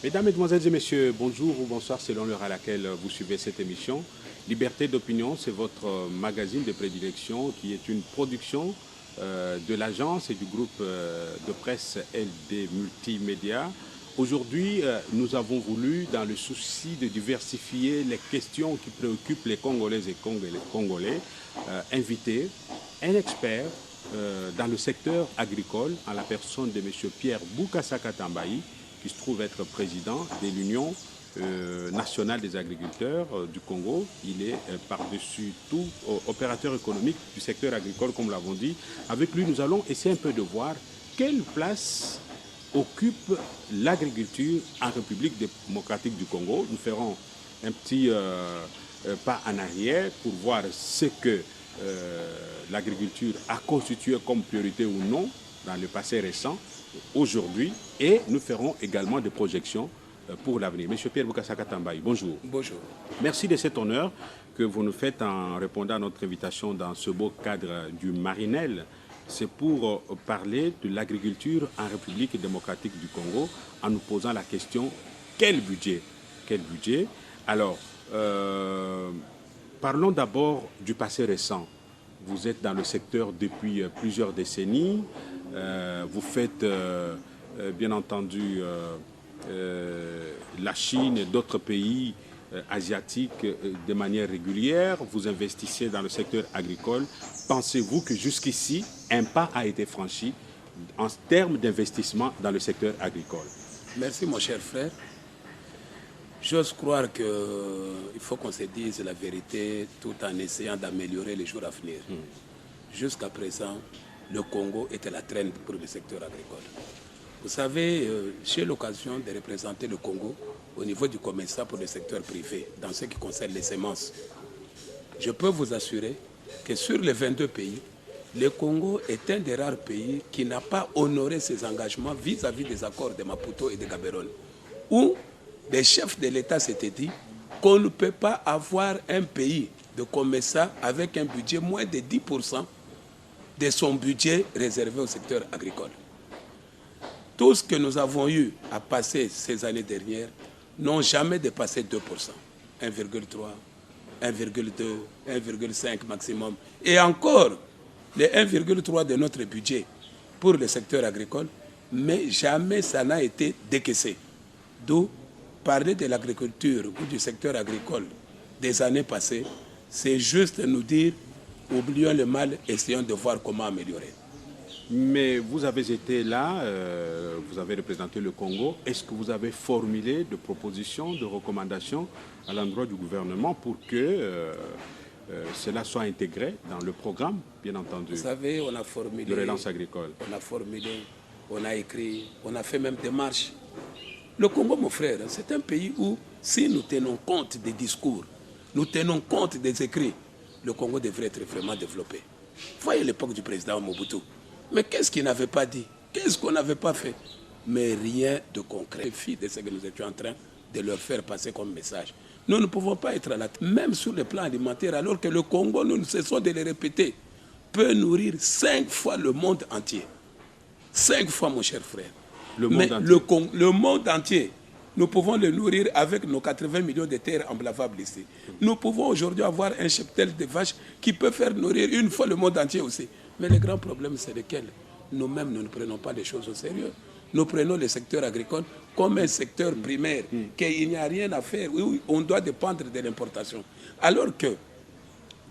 Mesdames, Mesdemoiselles et Messieurs, bonjour ou bonsoir selon l'heure à laquelle vous suivez cette émission. Liberté d'opinion, c'est votre magazine de prédilection qui est une production de l'agence et du groupe de presse LD Multimédia. Aujourd'hui, nous avons voulu, dans le souci de diversifier les questions qui préoccupent les Congolaises et Congolais, inviter un expert dans le secteur agricole en la personne de M. Pierre Boukassa Katambayi, qui se trouve être président de l'Union nationale des agriculteurs du Congo. Il est par-dessus tout opérateur économique du secteur agricole, comme l'avons dit. Avec lui, nous allons essayer un peu de voir quelle place occupe l'agriculture en République démocratique du Congo. Nous ferons un petit pas en arrière pour voir ce que l'agriculture a constitué comme priorité ou non dans le passé récent, aujourd'hui, et nous ferons également des projections pour l'avenir. Monsieur Pierre Boukassa Katambayi, bonjour. Bonjour. Merci de cet honneur que vous nous faites en répondant à notre invitation dans ce beau cadre du Marinel. C'est pour parler de l'agriculture en République démocratique du Congo en nous posant la question, quel budget? Quel budget? Alors, parlons d'abord du passé récent. Vous êtes dans le secteur depuis plusieurs décennies. Vous faites, bien entendu, la Chine et d'autres pays asiatiques de manière régulière. Vous investissez dans le secteur agricole. Pensez-vous que jusqu'ici, un pas a été franchi en termes d'investissement dans le secteur agricole? Merci mon cher frère. J'ose croire qu'il faut qu'on se dise la vérité tout en essayant d'améliorer les jours à venir. Jusqu'à présent, le Congo était la traîne pour le secteur agricole. Vous savez, j'ai l'occasion de représenter le Congo au niveau du commissariat pour le secteur privé, dans ce qui concerne les semences. Je peux vous assurer que sur les 22 pays, le Congo est un des rares pays qui n'a pas honoré ses engagements vis-à-vis des accords de Maputo et de Gaborone, où les chefs de l'État s'étaient dit qu'on ne peut pas avoir un pays de commissariat avec un budget moins de 10% de son budget réservé au secteur agricole. Tout ce que nous avons eu à passer ces années dernières n'ont jamais dépassé 2%, 1,3, 1,2, 1,5 maximum. Et encore, les 1,3 de notre budget pour le secteur agricole, mais jamais ça n'a été décaissé. D'où parler de l'agriculture ou du secteur agricole des années passées, c'est juste nous dire, oublions le mal, essayons de voir comment améliorer. Mais vous avez été là, vous avez représenté le Congo. Est-ce que vous avez formulé de propositions, de recommandations à l'endroit du gouvernement pour que cela soit intégré dans le programme, bien entendu, vous savez, on a formulé, de relance agricole? On a formulé, on a écrit, on a fait même des marches. Le Congo, mon frère, c'est un pays où, si nous tenons compte des discours, nous tenons compte des écrits, le Congo devrait être vraiment développé. Voyez l'époque du président Mobutu. Mais qu'est-ce qu'il n'avait pas dit? Qu'est-ce qu'on n'avait pas fait? Mais rien de concret. Fille de ce que nous étions en train de leur faire passer comme message. Nous ne pouvons pas être à la tête, même sur le plan alimentaire, alors que le Congo, nous ne cessons de le répéter, peut nourrir 5 fois le monde entier. 5 fois, mon cher frère. Le monde entier. Le monde entier, nous pouvons le nourrir avec nos 80 millions de terres emblafables ici. Nous pouvons aujourd'hui avoir un cheptel de vaches qui peut faire nourrir 1 fois le monde entier aussi. Mais le grand problème, c'est lequel? Nous-mêmes, nous ne prenons pas les choses au sérieux. Nous prenons le secteur agricole comme un secteur primaire, qu'il n'y a rien à faire, où on doit dépendre de l'importation. Alors que,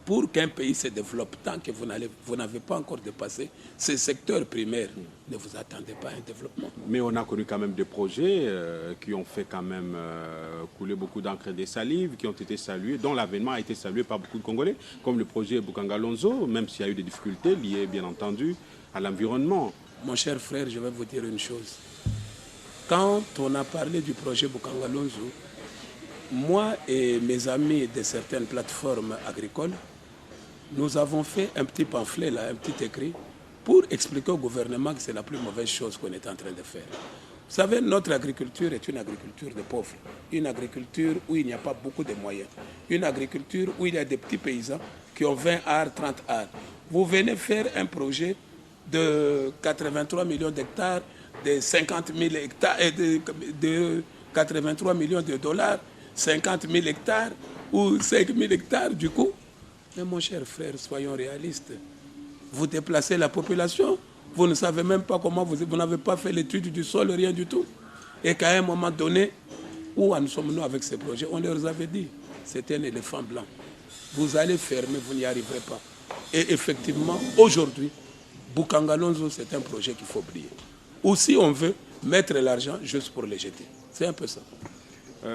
pour qu'un pays se développe, tant que vous n'avez pas encore dépassé ce secteur primaire, ne vous attendez pas à un développement. Mais on a connu quand même des projets qui ont fait quand même couler beaucoup d'encre et des salives, qui ont été salués, dont l'avènement a été salué par beaucoup de Congolais, comme le projet Bukanga-Lonzo, même s'il y a eu des difficultés liées, bien entendu, à l'environnement. Mon cher frère, je vais vous dire une chose. Quand on a parlé du projet Bukanga-Lonzo, moi et mes amis de certaines plateformes agricoles, nous avons fait un petit pamphlet, là, un petit écrit, pour expliquer au gouvernement que c'est la plus mauvaise chose qu'on est en train de faire. Vous savez, notre agriculture est une agriculture de pauvres, une agriculture où il n'y a pas beaucoup de moyens, une agriculture où il y a des petits paysans qui ont 20 arts, 30 arts. Vous venez faire un projet de 83 millions d'hectares, de 50 000 hectares, 83 millions de dollars, 50 000 hectares ou 5 000 hectares du coup. Mais mon cher frère, soyons réalistes. Vous déplacez la population, vous ne savez même pas comment, vous n'avez pas fait l'étude du sol, rien du tout. Et qu'à un moment donné, où en sommes-nous avec ces projets? On leur avait dit, c'était un éléphant blanc. Vous allez fermer, vous n'y arriverez pas. Et effectivement, aujourd'hui, Bukangalonzo, c'est un projet qu'il faut oublier. Ou si on veut mettre l'argent juste pour les jeter. C'est un peu ça.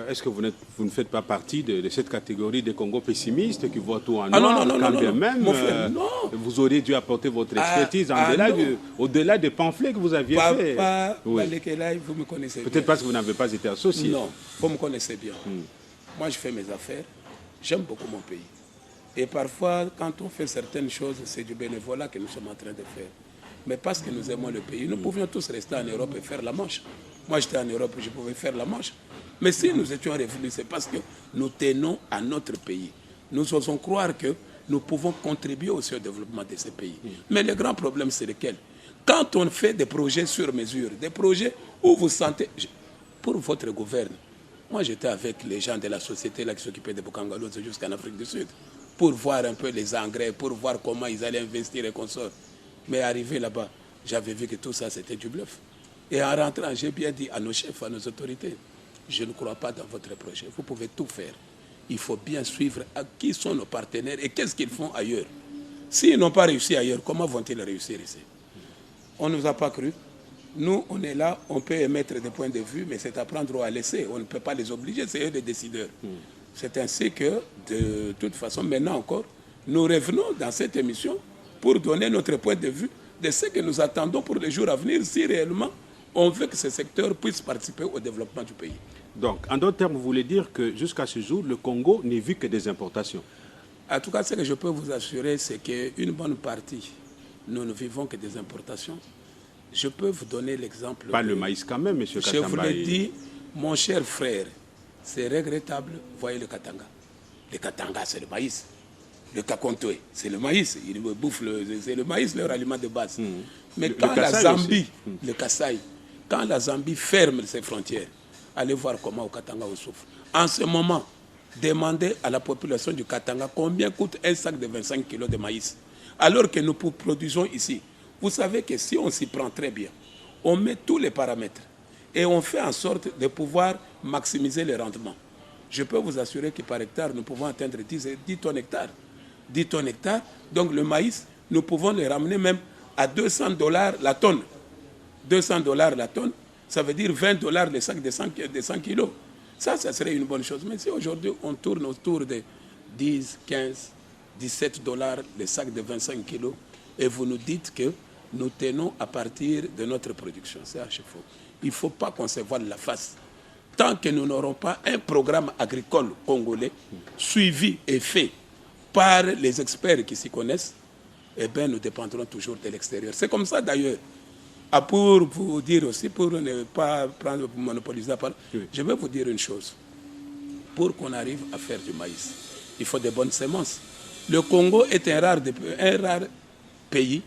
Est-ce que vous ne faites pas partie de cette catégorie des Congos pessimistes qui voient tout en Ah noir, non, quand bien même mon frère, non. Vous auriez dû apporter votre expertise au-delà des pamphlets que vous aviez fait. Papa, Balekelaï, vous me connaissez bien. Peut-être parce que vous n'avez pas été associé. Non, vous me connaissez bien. Moi, je fais mes affaires. J'aime beaucoup mon pays. Et parfois, quand on fait certaines choses, c'est du bénévolat que nous sommes en train de faire. Mais parce que nous aimons le pays, nous pouvions tous rester en Europe et faire la manche. Moi, j'étais en Europe, je pouvais faire la manche. Mais si nous étions revenus, c'est parce que nous tenons à notre pays. Nous osons croire que nous pouvons contribuer aussi au développement de ce pays. Mais le grand problème, c'est lequel? Quand on fait des projets sur mesure, des projets où vous sentez... Pour votre gouvernement, moi j'étais avec les gens de la société là, qui s'occupaient de Bukangalonzo jusqu'en Afrique du Sud, pour voir un peu les engrais, pour voir comment ils allaient investir et consorts. Mais arrivé là-bas, j'avais vu que tout ça, c'était du bluff. Et en rentrant, j'ai bien dit à nos chefs, à nos autorités, je ne crois pas dans votre projet. Vous pouvez tout faire. Il faut bien suivre à qui sont nos partenaires et qu'est-ce qu'ils font ailleurs. S'ils n'ont pas réussi ailleurs, comment vont-ils réussir ici? On ne nous a pas cru. Nous, on est là, on peut émettre des points de vue, mais c'est à prendre ou à laisser. On ne peut pas les obliger, c'est eux les décideurs. C'est ainsi que, de toute façon, maintenant encore, nous revenons dans cette émission pour donner notre point de vue de ce que nous attendons pour les jours à venir, si réellement on veut que ce secteur puisse participer au développement du pays. Donc, en d'autres termes, vous voulez dire que jusqu'à ce jour, le Congo n'est vu que des importations? En tout cas, ce que je peux vous assurer, c'est qu'une bonne partie, nous ne vivons que des importations. Je peux vous donner l'exemple... Pas le maïs quand même, M. Katanga. Je vous l'ai dit, mon cher frère, c'est regrettable. Voyez le Katanga. Le Katanga, c'est le maïs. Le Kakontoé, c'est le maïs. Ils bouffent c'est le maïs, leur aliment de base. Mais quand la Zambie, le Kasaï, quand la Zambie ferme ses frontières, allez voir comment au Katanga on souffre. En ce moment, demandez à la population du Katanga combien coûte un sac de 25 kg de maïs. Alors que nous produisons ici. Vous savez que si on s'y prend très bien, on met tous les paramètres et on fait en sorte de pouvoir maximiser les rendements. Je peux vous assurer que par hectare, nous pouvons atteindre 10 tonnes hectares. 10 tonnes hectares. Donc le maïs, nous pouvons le ramener même à $200 la tonne. $200 la tonne, ça veut dire $20 le sac de 100 kilos. Ça serait une bonne chose. Mais si aujourd'hui, on tourne autour de 10, 15, $17 le sac de 25 kilos, et vous nous dites que nous tenons à partir de notre production. C'est archi faux. Il ne faut pas qu'on se voile la face. Tant que nous n'aurons pas un programme agricole congolais suivi et fait par les experts qui s'y connaissent, eh bien, nous dépendrons toujours de l'extérieur. C'est comme ça d'ailleurs. Pour vous dire aussi, pour ne pas prendre, monopoliser la parole, je vais vous dire une chose. Pour qu'on arrive à faire du maïs, il faut de bonnes semences. Le Congo est un rare pays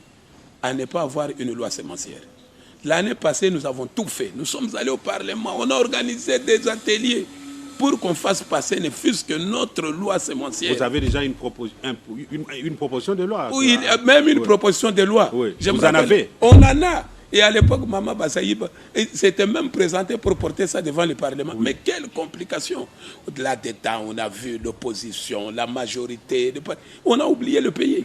à ne pas avoir une loi sémencière. L'année passée, nous avons tout fait. Nous sommes allés au Parlement, on a organisé des ateliers pour qu'on fasse passer ne fût-ce que notre loi sémencière. Vous avez déjà une proposition de loi? Oui, même une proposition de loi. Oui. Vous en avez? On en a. Et à l'époque, Maman Bassaïba s'était même présenté pour porter ça devant le Parlement. Oui. Mais quelle complication! Là-dedans, on a vu l'opposition, la majorité. On a oublié le pays.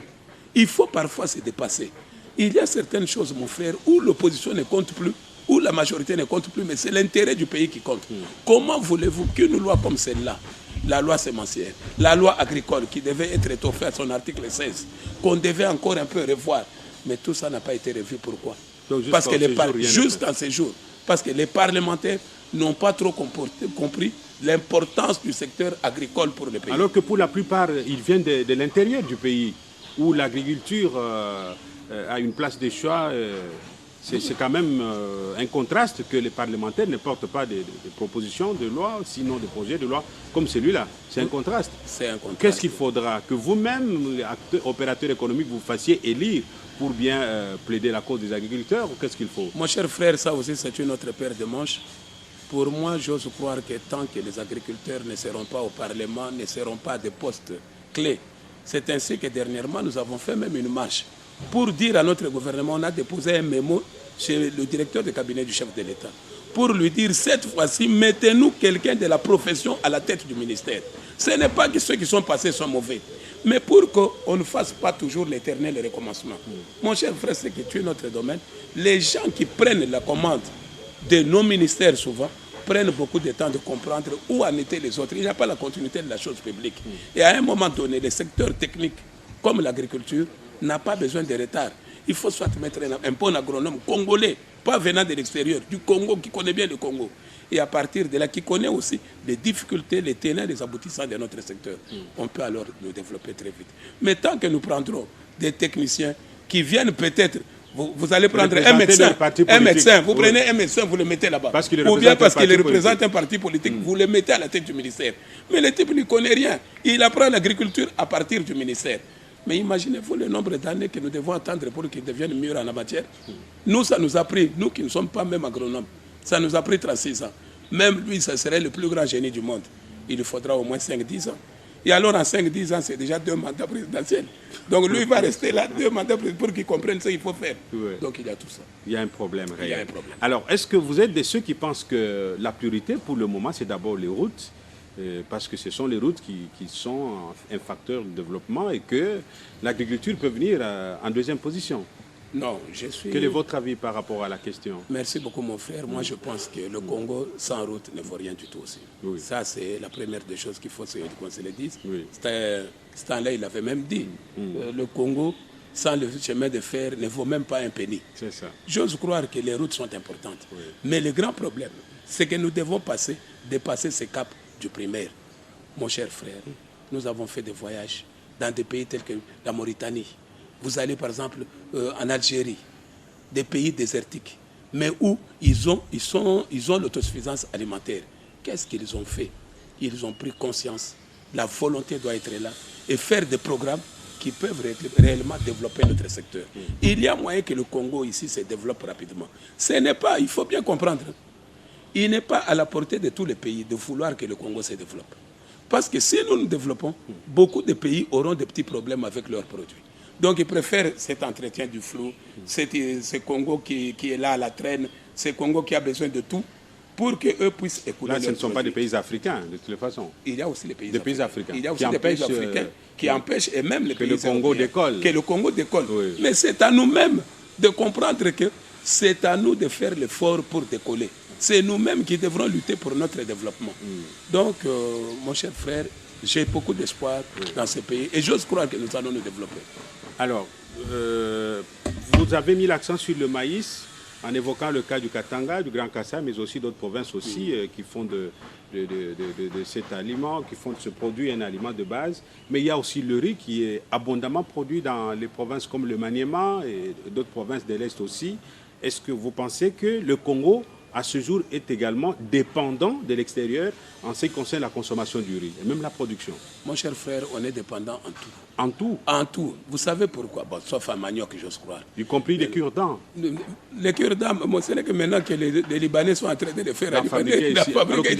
Il faut parfois se dépasser. Il y a certaines choses, mon frère, où l'opposition ne compte plus, où la majorité ne compte plus, mais c'est l'intérêt du pays qui compte. Comment voulez-vous qu'une loi comme celle-là, la loi sémencière, la loi agricole qui devait être étoffée à son article 16, qu'on devait encore un peu revoir, mais tout ça n'a pas été revu. Pourquoi? Parce que jusqu'en ces jours, parce que les parlementaires n'ont pas trop compris l'importance du secteur agricole pour le pays. Alors que pour la plupart, ils viennent de l'intérieur du pays, où l'agriculture a une place de choix. C'est quand même un contraste que les parlementaires ne portent pas des propositions de loi, sinon des projets de loi comme celui-là. C'est un contraste. C'est un contraste. Qu'est-ce qu'il faudra? Que vous-même, opérateur économique, vous fassiez élire pour bien plaider la cause des agriculteurs, ou qu'est-ce qu'il faut? Mon cher frère, ça aussi c'est une autre paire de manches. Pour moi, j'ose croire que tant que les agriculteurs ne seront pas au Parlement, ne seront pas à des postes clés, c'est ainsi que dernièrement, nous avons fait même une marche pour dire à notre gouvernement, on a déposé un mémo chez le directeur de cabinet du chef de l'État, pour lui dire, cette fois-ci, mettez-nous quelqu'un de la profession à la tête du ministère. Ce n'est pas que ceux qui sont passés sont mauvais, mais pour qu'on ne fasse pas toujours l'éternel recommencement. Mon cher frère, c'est que tu es notre domaine. Les gens qui prennent la commande de nos ministères, souvent, prennent beaucoup de temps de comprendre où en étaient les autres. Il n'y a pas la continuité de la chose publique. Et à un moment donné, les secteurs techniques, comme l'agriculture, n'a pas besoin de retard. Il faut soit mettre un bon agronome congolais, pas venant de l'extérieur, du Congo, qui connaît bien le Congo. Et à partir de là, qui connaît aussi les difficultés, les tenants, les aboutissants de notre secteur. On peut alors le développer très vite. Mais tant que nous prendrons des techniciens qui viennent peut-être, vous allez prendre un médecin, vous prenez un médecin, vous le mettez là-bas. Ou bien parce qu'il représente un parti politique, vous le mettez à la tête du ministère. Mais le type ne connaît rien. Il apprend l'agriculture à partir du ministère. Mais imaginez-vous le nombre d'années que nous devons attendre pour qu'il devienne mieux en la matière. Nous, ça nous a pris, nous qui ne sommes pas même agronomes, ça nous a pris 36 ans. Même lui, ça serait le plus grand génie du monde. Il lui faudra au moins 5-10 ans. Et alors, en 5-10 ans, c'est déjà 2 mandats présidentiels. Donc, lui, il va rester là 2 mandats pour qu'il comprenne ce qu'il faut faire. Oui. Donc, il y a tout ça. Il y a un problème réel. Il y a un problème. Alors, est-ce que vous êtes de ceux qui pensent que la priorité, pour le moment, c'est d'abord les routes, parce que ce sont les routes qui sont un facteur de développement et que l'agriculture peut venir en deuxième position? Non, je suis... Quel est votre avis par rapport à la question? Merci beaucoup, mon frère. Moi, je pense que le Congo, sans route, ne vaut rien du tout aussi. Oui. Ça, c'est la première des choses qu'il faut qu'on se le dise. Oui. Stanley, il avait même dit, le Congo, sans le chemin de fer, ne vaut même pas un penny. C'est ça. J'ose croire que les routes sont importantes. Oui. Mais le grand problème, c'est que nous devons dépasser ce cap du primaire. Mon cher frère, nous avons fait des voyages dans des pays tels que la Mauritanie. Vous allez par exemple en Algérie, des pays désertiques, mais où ils ont l'autosuffisance alimentaire. Qu'est-ce qu'ils ont fait? Ils ont pris conscience, la volonté doit être là, et faire des programmes qui peuvent réellement développer notre secteur. Il y a moyen que le Congo ici se développe rapidement. Ce n'est pas, il faut bien comprendre, il n'est pas à la portée de tous les pays de vouloir que le Congo se développe. Parce que si nous nous développons, beaucoup de pays auront des petits problèmes avec leurs produits. Donc ils préfèrent cet entretien du flou, ce Congo qui est là à la traîne, ce Congo qui a besoin de tout pour qu'eux puissent écouler. Là, ce ne sont pas des pays africains, de toute façon. Il y a aussi les pays africains. Il y a aussi des pays africains qui empêchent, et même les pays que le Congo décolle. Oui. Mais c'est à nous-mêmes de comprendre que c'est à nous de faire l'effort pour décoller. C'est nous-mêmes qui devrons lutter pour notre développement. Donc, mon cher frère, j'ai beaucoup d'espoir dans ce pays et j'ose croire que nous allons nous développer. Alors, vous avez mis l'accent sur le maïs en évoquant le cas du Katanga, du Grand Kassai, mais aussi d'autres provinces aussi qui font de cet aliment, qui font de ce produit un aliment de base. Mais il y a aussi le riz qui est abondamment produit dans les provinces comme le Maniema et d'autres provinces de l'Est aussi. Est-ce que vous pensez que le Congo, à ce jour, est également dépendant de l'extérieur en ce qui concerne la consommation du riz et même la production? Mon cher frère, on est dépendant en tout. En tout? En tout. Vous savez pourquoi? Bon, sauf en manioc, j'ose croire. Y compris les cure-dents? Les cure-dents, ce n'est que maintenant que les Libanais sont en train de les faire fabriquer ici.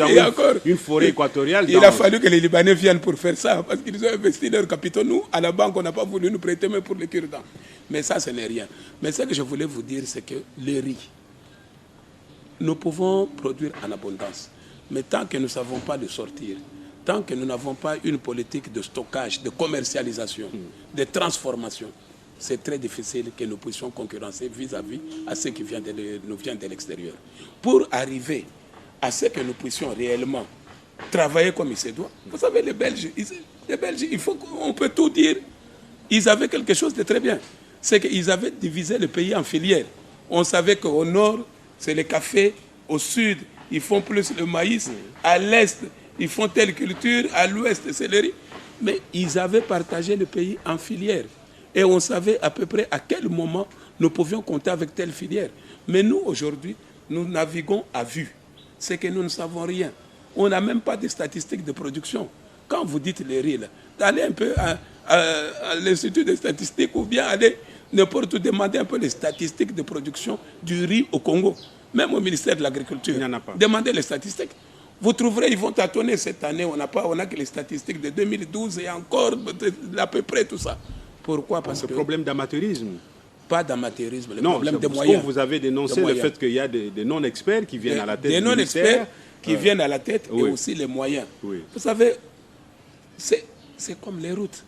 Et encore, une forêt équatoriale. Il a fallu que les Libanais viennent pour faire ça, parce qu'ils ont investi leurs capitaux. Nous, à la banque, on n'a pas voulu nous prêter même pour les cure-dents. Mais ça, ce n'est rien. Mais ce que je voulais vous dire, c'est que le riz, nous pouvons produire en abondance. Mais tant que nous ne savons pas le sortir, tant que nous n'avons pas une politique de stockage, de commercialisation, de transformation, c'est très difficile que nous puissions concurrencer vis-à-vis à ce qui nous vient de l'extérieur. Pour arriver à ce que nous puissions réellement travailler comme il se doit, vous savez, les Belges, on peut tout dire, ils avaient quelque chose de très bien. C'est qu'ils avaient divisé le pays en filières. On savait qu'au nord, c'est le café. Au sud, ils font plus le maïs. À l'est, ils font telle culture. À l'ouest, c'est le riz. Mais ils avaient partagé le pays en filières. Et on savait à peu près à quel moment nous pouvions compter avec telle filière. Mais nous, aujourd'hui, nous naviguons à vue. C'est que nous ne savons rien. On n'a même pas de statistiques de production. Quand vous dites le riz, là, allez un peu à l'Institut des statistiques ou bien allez n'importe où demander un peu les statistiques de production du riz au Congo. Même au ministère de l'Agriculture. Il n'y en a pas. Demandez les statistiques. Vous trouverez, ils vont tâtonner cette année. On n'a que les statistiques de 2012 et encore à peu près tout ça. Pourquoi? Parce que... problème d'amateurisme. Pas d'amateurisme, le non, problème de moyens. Vous avez dénoncé le fait qu'il y a des non-experts qui viennent à la tête des non-experts qui viennent à la tête oui. et aussi les moyens. Oui. Vous savez, c'est comme les routes.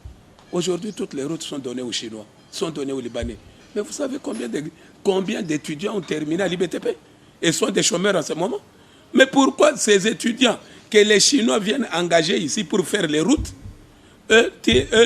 Aujourd'hui, toutes les routes sont données aux Chinois, sont données aux Libanais. Mais vous savez combien d'étudiants ont terminé à l'IBTP et sont des chômeurs en ce moment? Mais pourquoi ces étudiants que les Chinois viennent engager ici pour faire les routes, eux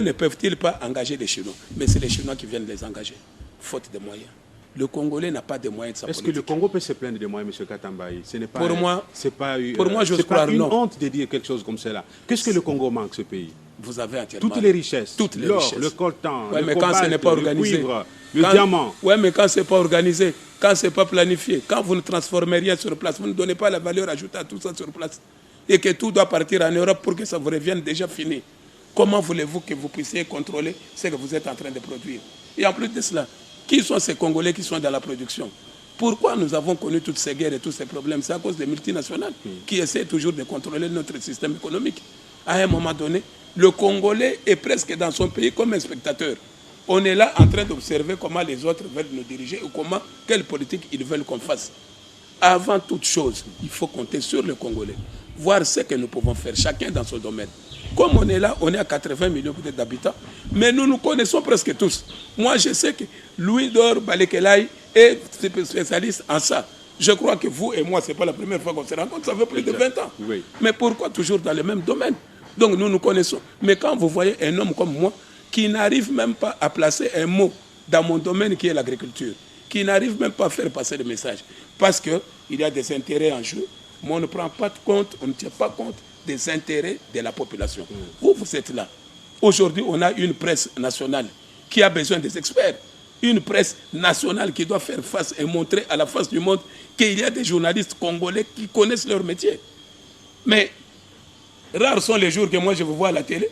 ne peuvent-ils pas engager les Chinois? Mais c'est les Chinois qui viennent les engager, faute de moyens. Le Congolais n'a pas de moyens de sa politique. Est-ce que le Congo peut se plaindre des moyens, M. Katambayi? Ce n'est pas, pour moi, j'ose croire une honte de dire quelque chose comme cela. Qu'est-ce que le Congo manque, ce pays? Vous avez entièrement toutes les richesses, l'or, le coltan, le cobalt, le cuivre, le diamant. Oui, mais quand ce n'est pas organisé, quand ce n'est pas planifié, quand vous ne transformez rien sur place, vous ne donnez pas la valeur ajoutée à tout ça sur place, et que tout doit partir en Europe pour que ça vous revienne déjà fini, comment voulez-vous que vous puissiez contrôler ce que vous êtes en train de produire? Et en plus de cela, qui sont ces Congolais qui sont dans la production? Pourquoi nous avons connu toutes ces guerres et tous ces problèmes? C'est à cause des multinationales qui essaient toujours de contrôler notre système économique. À un moment donné, le Congolais est presque dans son pays comme un spectateur. On est là en train d'observer comment les autres veulent nous diriger ou quelle politique ils veulent qu'on fasse. Avant toute chose, il faut compter sur le Congolais, voir ce que nous pouvons faire, chacun dans son domaine. Comme on est là, on est à 80 millions peut-être d'habitants, mais nous nous connaissons presque tous. Moi, je sais que Louis-Dor Balekelai est spécialiste en ça. Je crois que vous et moi, ce n'est pas la première fois qu'on se rencontre, ça fait plus de 20 ans. Oui. Mais pourquoi toujours dans le même domaine? Donc nous nous connaissons. Mais quand vous voyez un homme comme moi, qui n'arrive même pas à placer un mot dans mon domaine qui est l'agriculture, qui n'arrive même pas à faire passer le message, parce qu'il y a des intérêts en jeu, mais on ne prend pas compte, on ne tient pas compte des intérêts de la population. Vous êtes là. Aujourd'hui, on a une presse nationale qui a besoin des experts. Une presse nationale qui doit faire face et montrer à la face du monde qu'il y a des journalistes congolais qui connaissent leur métier. Mais rares sont les jours que moi je vous vois à la télé.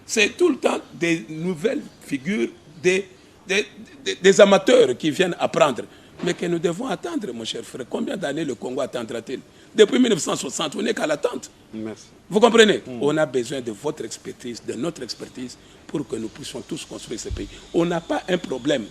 C'est tout le temps des nouvelles figures, des amateurs qui viennent apprendre. Mais que nous devons attendre, mon cher frère. Combien d'années le Congo attendra-t-il? Depuis 1960, on n'est qu'à l'attente. Merci. Vous comprenez? On a besoin de votre expertise, de notre expertise, pour que nous puissions tous construire ce pays. On n'a pas un problème,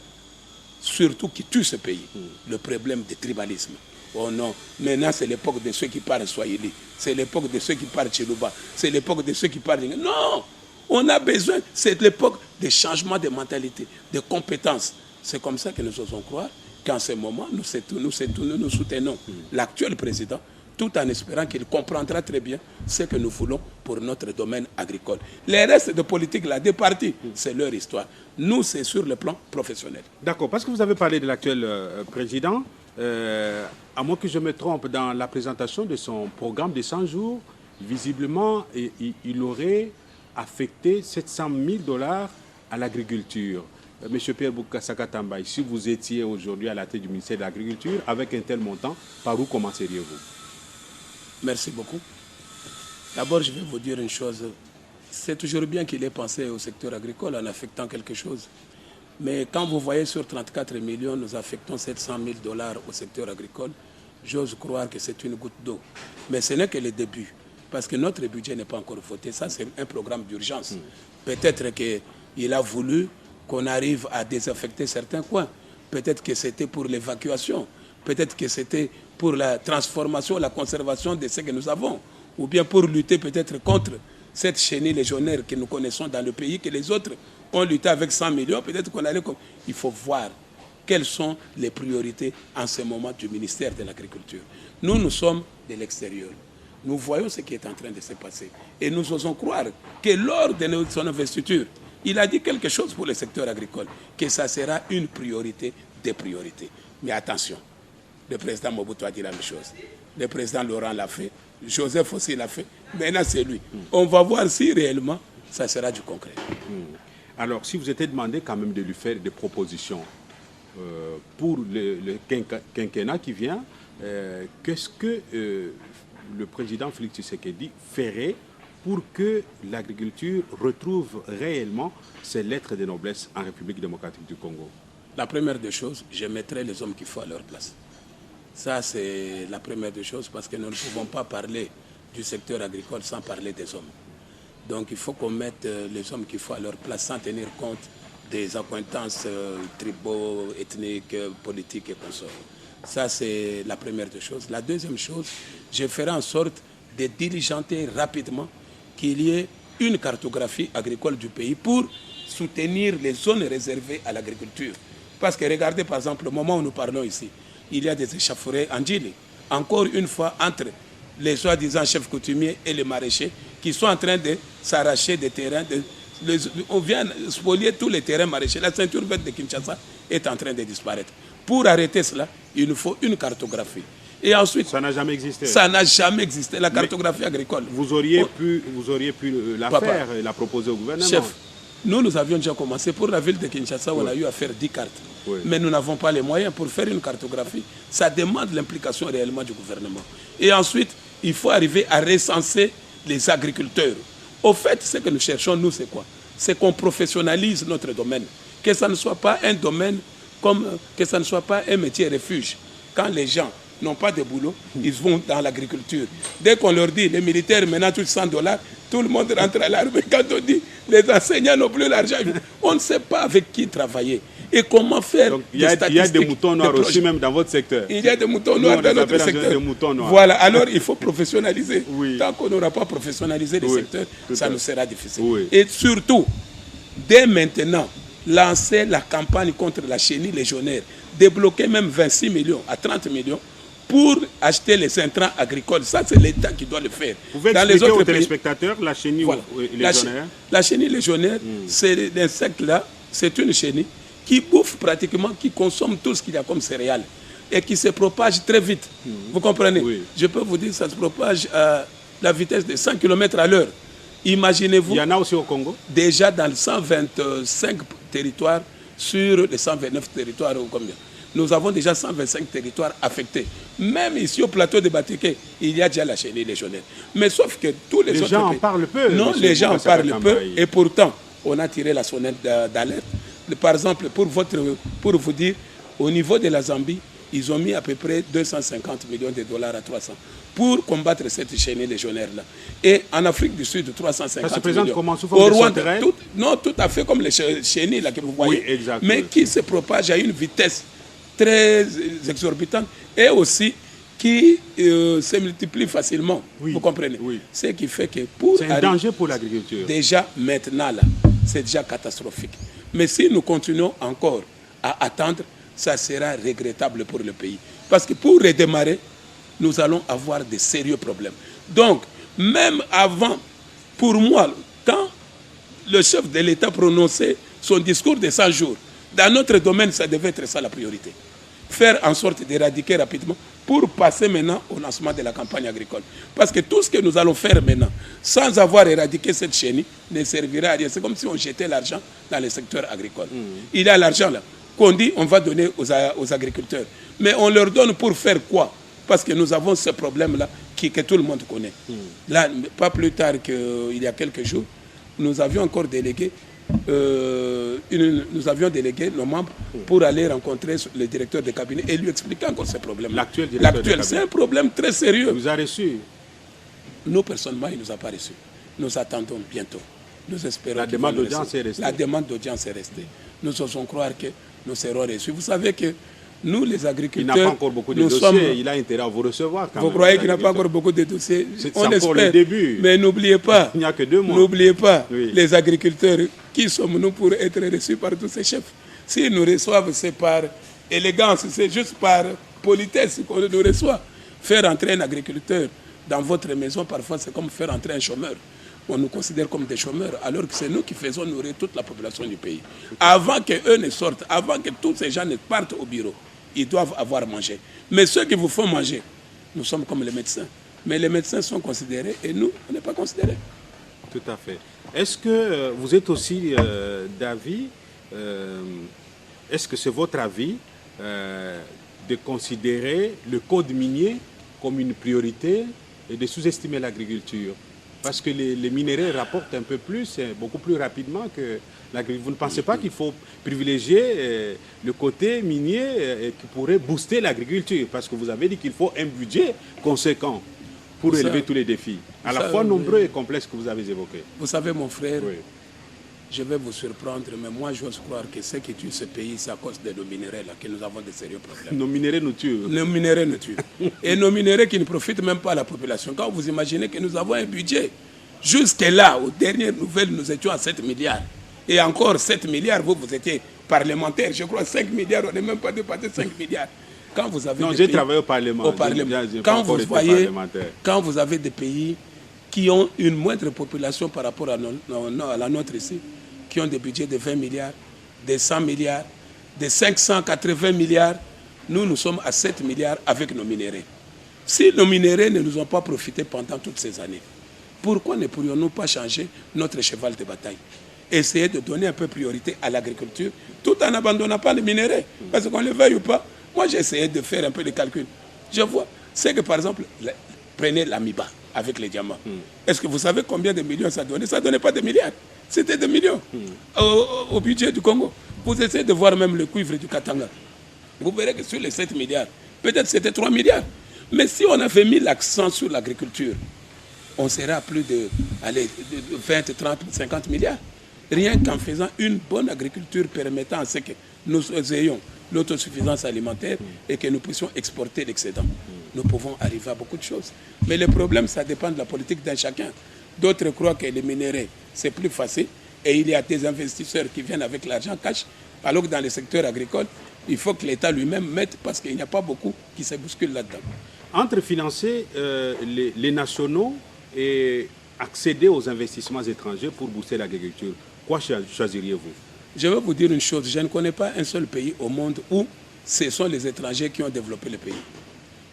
surtout qui tue ce pays, le problème du tribalisme. Oh non, maintenant c'est l'époque de ceux qui parlent Swahili, c'est l'époque de ceux qui parlent Chiluba, c'est l'époque de ceux qui parlent... Non, on a besoin, c'est l'époque des changements de mentalité, de compétences. C'est comme ça que nous osons croire qu'en ce moment, nous soutenons l'actuel président, tout en espérant qu'il comprendra très bien ce que nous voulons pour notre domaine agricole. Les restes de politique, là, des partis, c'est leur histoire. Nous, c'est sur le plan professionnel. D'accord, parce que vous avez parlé de l'actuel président, à moins que je me trompe, dans la présentation de son programme de 100 jours, visiblement, il aurait affecté 700 000 $ à l'agriculture. Monsieur Pierre Boukassa Tambayi, si vous étiez aujourd'hui à la tête du ministère de l'Agriculture, avec un tel montant, par où commenceriez-vous? Merci beaucoup. D'abord, je vais vous dire une chose. C'est toujours bien qu'il ait pensé au secteur agricole en affectant quelque chose. Mais quand vous voyez sur 34 millions, nous affectons 700 000 $ au secteur agricole, j'ose croire que c'est une goutte d'eau. Mais ce n'est que le début, parce que notre budget n'est pas encore voté. Ça, c'est un programme d'urgence. Peut-être qu'il a voulu qu'on arrive à désaffecter certains coins. Peut-être que c'était pour l'évacuation. Peut-être que c'était pour la transformation, la conservation de ce que nous avons. Ou bien pour lutter peut-être contre cette chenille légionnaire que nous connaissons dans le pays, que les autres ont lutté avec 100 millions. Peut-être qu'on allait... Il faut voir quelles sont les priorités en ce moment du ministère de l'Agriculture. Nous sommes de l'extérieur. Nous voyons ce qui est en train de se passer. Et nous osons croire que lors de son investiture, il a dit quelque chose pour le secteur agricole, que ça sera une priorité des priorités. Mais attention, le président Mobutu a dit la même chose. Le président Laurent l'a fait, Joseph aussi l'a fait, maintenant c'est lui. On va voir si réellement ça sera du concret. Alors, si vous étiez demandé quand même de lui faire des propositions pour le quinquennat qui vient, qu'est-ce que le président Félix Tshisekedi ferait pour que l'agriculture retrouve réellement ses lettres de noblesse en République démocratique du Congo? La première des choses, je mettrai les hommes qu'il faut à leur place. Ça, c'est la première des choses parce que nous ne pouvons pas parler du secteur agricole sans parler des hommes. Donc il faut qu'on mette les hommes qu'il faut à leur place sans tenir compte des accointances tribaux, ethniques, politiques et consorts. Ça, c'est la première des choses. La deuxième chose, je ferai en sorte de diligenter rapidement qu'il y ait une cartographie agricole du pays pour soutenir les zones réservées à l'agriculture. Parce que regardez par exemple, le moment où nous parlons ici, il y a des échauffourées en Djili. Encore une fois, entre les soi-disant chefs coutumiers et les maraîchers qui sont en train de s'arracher des terrains. On vient spolier tous les terrains maraîchers. La ceinture verte de Kinshasa est en train de disparaître. Pour arrêter cela, il nous faut une cartographie. Et ensuite, ça n'a jamais existé. Ça n'a jamais existé, la cartographie agricole. Vous auriez pu la faire et la proposer au gouvernement. Chef, nous avions déjà commencé. Pour la ville de Kinshasa, on a eu à faire 10 cartes. Oui. Mais nous n'avons pas les moyens pour faire une cartographie. Ça demande l'implication réellement du gouvernement. Et ensuite, il faut arriver à recenser les agriculteurs. Au fait, ce que nous cherchons, nous, c'est quoi? C'est qu'on professionnalise notre domaine. Que ça ne soit pas un domaine que ça ne soit pas un métier refuge. Quand les gens n'ont pas de boulot, ils vont dans l'agriculture. Dès qu'on leur dit, les militaires maintenant touchent $100, tout le monde rentre à l'armée. Quand on dit, les enseignants n'ont plus l'argent, on ne sait pas avec qui travailler. Et comment faire. Donc, il y a des moutons noirs aussi même dans votre secteur. Il y a des moutons noirs dans notre secteur. Des moutons noirs. Voilà, alors il faut professionnaliser. Oui. Tant qu'on n'aura pas professionnalisé les secteurs, ça nous sera difficile. Oui. Et surtout, dès maintenant, lancer la campagne contre la chenille légionnaire, débloquer même 26 millions à 30 millions pour acheter les intrants agricoles. Ça, c'est l'État qui doit le faire. Vous pouvez expliquer aux téléspectateurs la chenille légionnaire? La chenille légionnaire, c'est l'insecte-là, c'est une chenille qui bouffe pratiquement, qui consomme tout ce qu'il y a comme céréales et qui se propage très vite. Vous comprenez? Oui. Je peux vous dire que ça se propage à la vitesse de 100 km à l'heure. Imaginez-vous. Il y en a aussi au Congo? Déjà dans 125 territoires sur les 129 territoires ou combien? Nous avons déjà 125 territoires affectés. Même ici au plateau de Batiké, il y a déjà la chenille légionnaire. Mais sauf que tous les autres pays... Les gens en parlent peu. Non, les gens en parlent peu. Et pourtant, on a tiré la sonnette d'alerte. Par exemple, pour vous dire, au niveau de la Zambie, ils ont mis à peu près 250 millions de dollars à 300 pour combattre cette chenille légionnaire-là. Et en Afrique du Sud, 350 millions. Ça se présente comment, sous forme de Rwanda, non, tout à fait comme les chenilles là, que vous voyez. Oui, exact, mais qui se propagent à une vitesse très exorbitante et aussi qui se multiplient facilement. Oui, vous comprenez? Oui. Ce qui fait que pour... C'est un danger pour l'agriculture. Déjà, maintenant, là, c'est déjà catastrophique. Mais si nous continuons encore à attendre, ça sera regrettable pour le pays. Parce que pour redémarrer, nous allons avoir de sérieux problèmes. Donc, même avant, pour moi, quand le chef de l'État prononçait son discours de 100 jours, dans notre domaine, ça devait être ça la priorité. Faire en sorte d'éradiquer rapidement pour passer maintenant au lancement de la campagne agricole. Parce que tout ce que nous allons faire maintenant, sans avoir éradiqué cette chenille, ne servira à rien. C'est comme si on jetait l'argent dans le secteur agricole. Il y a l'argent là, qu'on dit on va donner aux agriculteurs. Mais on leur donne pour faire quoi? Parce que nous avons ce problème-là que tout le monde connaît. Là, pas plus tard qu'il y a quelques jours, nous avions encore délégué nous avions délégué nos membres pour aller rencontrer le directeur de cabinet et lui expliquer encore ce problème. L'actuel, c'est un problème très sérieux. Il vous a reçu? Nous, personnellement, il ne nous a pas reçus. Nous attendons bientôt. Nous espérons la demande d'audience est restée. La demande d'audience est restée. Nous osons croire que nous serons reçus. Vous savez que nous, les agriculteurs... Il n'a pas encore beaucoup de dossiers, il a intérêt à vous recevoir quand même. Vous croyez qu'il n'a pas encore beaucoup de dossiers? On espère. Le début. Mais n'oubliez pas, il n'y a que 2 mois. N'oubliez pas, les agriculteurs, qui sommes-nous pour être reçus par tous ces chefs? S'ils nous reçoivent, c'est par élégance, c'est juste par politesse qu'on nous reçoit. Faire entrer un agriculteur dans votre maison, parfois, c'est comme faire entrer un chômeur. On nous considère comme des chômeurs, alors que c'est nous qui faisons nourrir toute la population du pays. Avant qu'eux ne sortent, avant que tous ces gens ne partent au bureau, ils doivent avoir mangé. Mais ceux qui vous font manger, nous sommes comme les médecins. Mais les médecins sont considérés et nous, on n'est pas considérés. Tout à fait. Est-ce que vous êtes aussi d'avis, est-ce que c'est votre avis de considérer le code minier comme une priorité et de sous-estimer l'agriculture? Parce que les minéraux rapportent un peu plus, beaucoup plus rapidement que l'agriculture. Vous ne pensez pas qu'il faut privilégier le côté minier qui pourrait booster l'agriculture? Parce que vous avez dit qu'il faut un budget conséquent pour élever tous les défis, à la fois nombreux et complexes que vous avez évoqués. Vous savez, mon frère, oui. Je vais vous surprendre, mais moi, j'ose croire que ce qui tue ce pays, c'est à cause de nos minéraux là, que nous avons de sérieux problèmes. Nos minéraux nous tuent. Nos minéraux nous tuent. Et nos minéraux qui ne profitent même pas à la population. Quand vous imaginez que nous avons un budget, jusque-là, aux dernières nouvelles, nous étions à 7 milliards. Et encore 7 milliards, vous étiez parlementaire. Je crois 5 milliards, on n'est même pas dépassé 5 milliards. Quand vous avez non, j'ai travaillé au Parlement. Quand vous avez des pays qui ont une moindre population par rapport à la nôtre ici, qui ont des budgets de 20 milliards, de 100 milliards, de 580 milliards, nous sommes à 7 milliards avec nos minéraux. Si nos minéraux ne nous ont pas profité pendant toutes ces années, pourquoi ne pourrions-nous pas changer notre cheval de bataille? Essayer de donner un peu priorité à l'agriculture, tout en n'abandonnant pas les minéraux. Parce qu'on le veuille ou pas, moi j'ai essayé de faire un peu de calcul. Je vois, c'est que par exemple, prenez l'amiba avec les diamants. Est-ce que vous savez combien de millions ça donnait? Ça ne donnait pas des milliards, c'était des millions au budget du Congo. Vous essayez de voir même le cuivre du Katanga. Vous verrez que sur les 7 milliards, peut-être c'était 3 milliards. Mais si on avait mis l'accent sur l'agriculture, on serait à plus de 20, 30, 50 milliards. Rien qu'en faisant une bonne agriculture permettant à ce que nous ayons l'autosuffisance alimentaire et que nous puissions exporter l'excédent. Nous pouvons arriver à beaucoup de choses. Mais le problème, ça dépend de la politique d'un chacun. D'autres croient que les minéraux, c'est plus facile et il y a des investisseurs qui viennent avec l'argent cash, alors que dans le secteur agricole, il faut que l'État lui-même mette parce qu'il n'y a pas beaucoup qui se bousculent là-dedans. Entre financer les nationaux et accéder aux investissements étrangers pour booster l'agriculture, quoi choisiriez-vous? Je vais vous dire une chose, je ne connais pas un seul pays au monde où ce sont les étrangers qui ont développé le pays.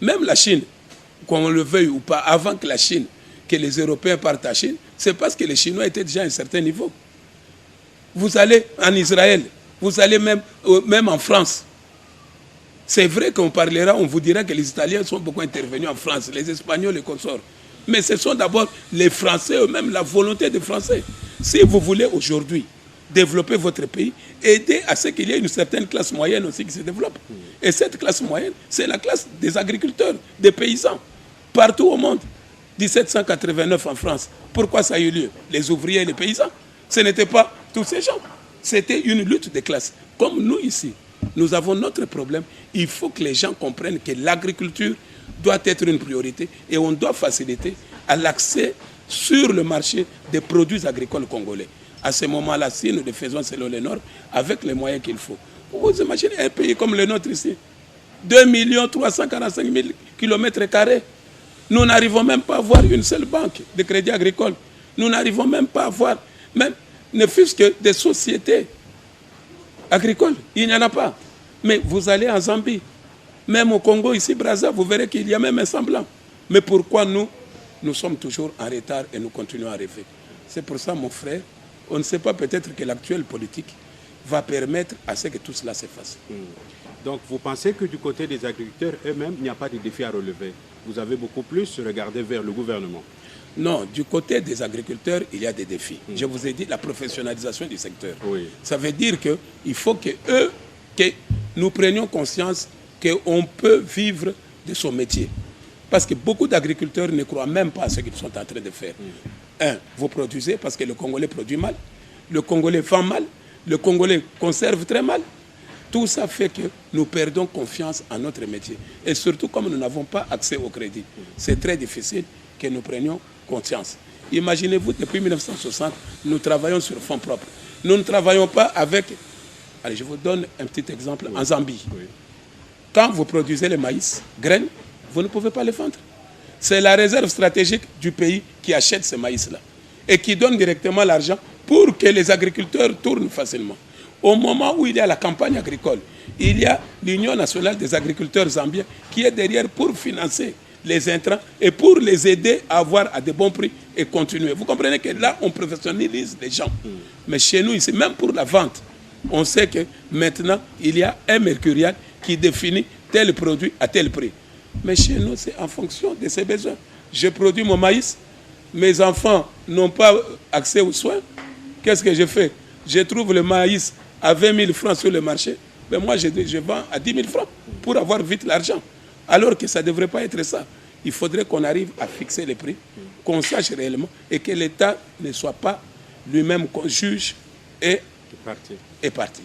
Même la Chine, qu'on le veuille ou pas, avant que la Chine, que les Européens partent à Chine, c'est parce que les Chinois étaient déjà à un certain niveau. Vous allez en Israël, vous allez même en France. C'est vrai qu'on parlera, on vous dira que les Italiens sont beaucoup intervenus en France, les Espagnols, les consorts. Mais ce sont d'abord les Français eux-mêmes, la volonté des Français. Si vous voulez aujourd'hui développer votre pays, aider à ce qu'il y ait une certaine classe moyenne aussi qui se développe. Et cette classe moyenne, c'est la classe des agriculteurs, des paysans, partout au monde. 1789 en France, pourquoi ça a eu lieu? Les ouvriers et les paysans. Ce n'étaient pas tous ces gens. C'était une lutte des classes. Comme nous ici, nous avons notre problème. Il faut que les gens comprennent que l'agriculture doit être une priorité et on doit faciliter à l'accès sur le marché des produits agricoles congolais. À ce moment-là, si nous le faisons selon les normes, avec les moyens qu'il faut. Vous imaginez un pays comme le nôtre ici, 2 345 000 km². Nous n'arrivons même pas à avoir une seule banque de crédit agricole. Nous n'arrivons même pas à avoir, même ne fût-ce que des sociétés agricoles. Il n'y en a pas. Mais vous allez en Zambie, même au Congo, ici, Brazza, vous verrez qu'il y a même un semblant. Mais pourquoi nous sommes toujours en retard et nous continuons à rêver? C'est pour ça, mon frère, on ne sait pas, peut-être que l'actuelle politique va permettre à ce que tout cela se fasse. Donc vous pensez que du côté des agriculteurs eux-mêmes, il n'y a pas de défi à relever? Vous avez beaucoup plus regardé vers le gouvernement? Non, du côté des agriculteurs, il y a des défis. Je vous ai dit la professionnalisation du secteur. Oui. Ça veut dire qu'il faut que nous prenions conscience qu'on peut vivre de son métier. Parce que beaucoup d'agriculteurs ne croient même pas à ce qu'ils sont en train de faire. Vous produisez parce que le Congolais produit mal, le Congolais vend mal, le Congolais conserve très mal. Tout ça fait que nous perdons confiance en notre métier. Et surtout, comme nous n'avons pas accès au crédit, c'est très difficile que nous prenions conscience. Imaginez-vous, depuis 1960, nous travaillons sur fonds propres. Nous ne travaillons pas avec... Allez, je vous donne un petit exemple. En Zambie, quand vous produisez le maïs, graines, vous ne pouvez pas les vendre. C'est la réserve stratégique du pays qui achète ce maïs-là et qui donne directement l'argent pour que les agriculteurs tournent facilement. Au moment où il y a la campagne agricole, il y a l'Union nationale des agriculteurs zambiens qui est derrière pour financer les intrants et pour les aider à avoir à de bons prix et continuer. Vous comprenez que là, on professionnalise les gens. Mais chez nous, ici, même pour la vente, on sait que maintenant, il y a un mercurial qui définit tel produit à tel prix. Mais chez nous, c'est en fonction de ses besoins. Je produis mon maïs, mes enfants n'ont pas accès aux soins, qu'est-ce que je fais? Je trouve le maïs à 20 000 francs sur le marché, mais moi je vends à 10 000 francs pour avoir vite l'argent. Alors que ça ne devrait pas être ça. Il faudrait qu'on arrive à fixer les prix, qu'on sache réellement et que l'État ne soit pas lui-même juge et parti.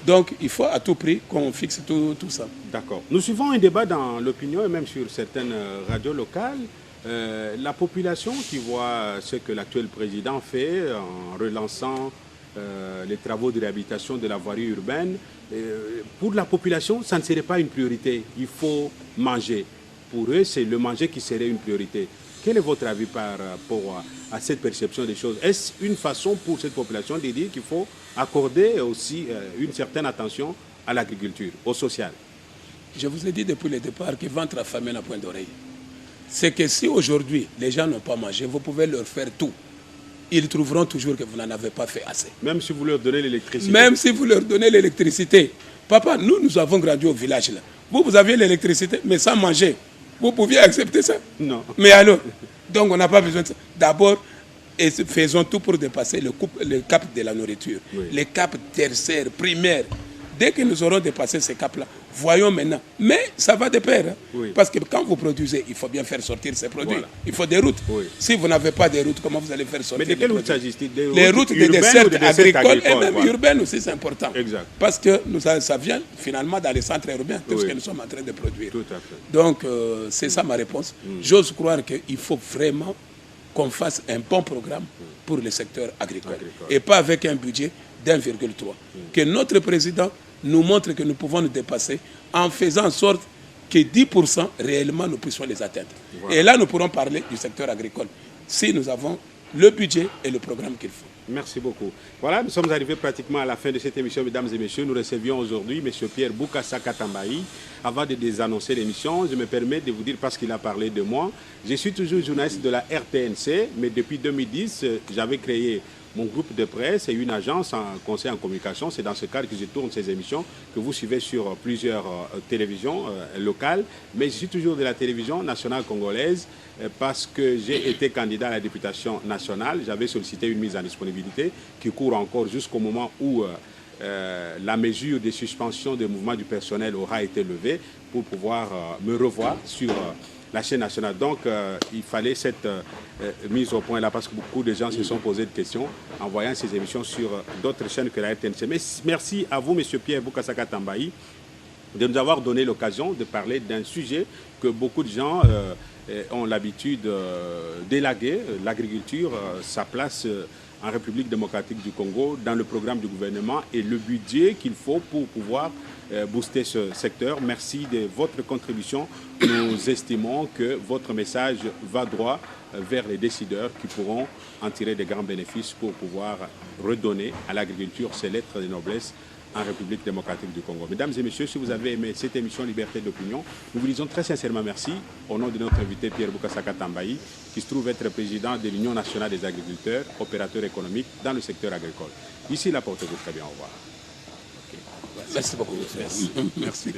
Donc il faut à tout prix qu'on fixe tout ça. D'accord. Nous suivons un débat dans l'opinion et même sur certaines radios locales. La population qui voit ce que l'actuel président fait en relançant les travaux de réhabilitation de la voirie urbaine, pour la population, ça ne serait pas une priorité. Il faut manger. Pour eux, c'est le manger qui serait une priorité. Quel est votre avis par rapport à cette perception des choses? Est-ce une façon pour cette population de dire qu'il faut accorder aussi une certaine attention à l'agriculture, au social? Je vous ai dit depuis le départ que ventre affamé n'a point d'oreille. C'est que si aujourd'hui les gens n'ont pas mangé, vous pouvez leur faire tout. Ils trouveront toujours que vous n'en avez pas fait assez. Même si vous leur donnez l'électricité. Même si vous leur donnez l'électricité. Papa, nous avons grandi au village là. Vous aviez l'électricité, mais sans manger. Vous pouviez accepter ça? Non. Mais alors, donc on n'a pas besoin de ça. D'abord, faisons tout pour dépasser le cap de la nourriture. Oui. Le cap tertiaire, primaire. Dès que nous aurons dépassé ces caps-là, voyons maintenant. Mais ça va de pair. Hein? Oui. Parce que quand vous produisez, il faut bien faire sortir ces produits. Voilà. Il faut des routes. Oui. Si vous n'avez pas de routes, comment vous allez faire sortir? Mais de quelles routes s'agit-il? Les routes des desserts agricoles et même voilà. Urbaines aussi, c'est important. Exact. Parce que ça vient finalement dans les centres urbains, tout ce que nous sommes en train de produire. Tout à fait. Donc, c'est ça ma réponse. J'ose croire qu'il faut vraiment qu'on fasse un bon programme pour le secteur agricole. Et pas avec un budget d'1,3. Que notre président nous montre que nous pouvons nous dépasser en faisant en sorte que 10% réellement nous puissions les atteindre. Voilà. Et là, nous pourrons parler du secteur agricole si nous avons le budget et le programme qu'il faut. Merci beaucoup. Voilà, nous sommes arrivés pratiquement à la fin de cette émission, mesdames et messieurs. Nous recevions aujourd'hui M. Pierre Bokassa Katambayi. Avant de désannoncer l'émission, je me permets de vous dire, parce qu'il a parlé de moi, je suis toujours journaliste de la RTNC, mais depuis 2010, j'avais créé mon groupe de presse et une agence en conseil en communication. C'est dans ce cadre que je tourne ces émissions que vous suivez sur plusieurs télévisions locales. Mais je suis toujours de la télévision nationale congolaise parce que j'ai été candidat à la députation nationale. J'avais sollicité une mise en disponibilité qui court encore jusqu'au moment où la mesure de suspension des mouvements du personnel aura été levée pour pouvoir me revoir sur la chaîne nationale. Donc, il fallait cette mise au point là parce que beaucoup de gens se sont posés des questions en voyant ces émissions sur d'autres chaînes que la RTNC. Mais merci à vous, M. Pierre Bokassa Katambayi, de nous avoir donné l'occasion de parler d'un sujet que beaucoup de gens ont l'habitude d'élaguer. L'agriculture, sa place en République démocratique du Congo, dans le programme du gouvernement et le budget qu'il faut pour pouvoir booster ce secteur. Merci de votre contribution. Nous estimons que votre message va droit vers les décideurs qui pourront en tirer de grands bénéfices pour pouvoir redonner à l'agriculture ses lettres de noblesse en République démocratique du Congo. Mesdames et messieurs, si vous avez aimé cette émission Liberté d'opinion, nous vous disons très sincèrement merci au nom de notre invité Pierre Bokassa Katambayi, qui se trouve être président de l'Union nationale des agriculteurs, opérateur économique dans le secteur agricole. Ici, la porte-vous très bien. Au revoir. Okay. Merci beaucoup. Merci.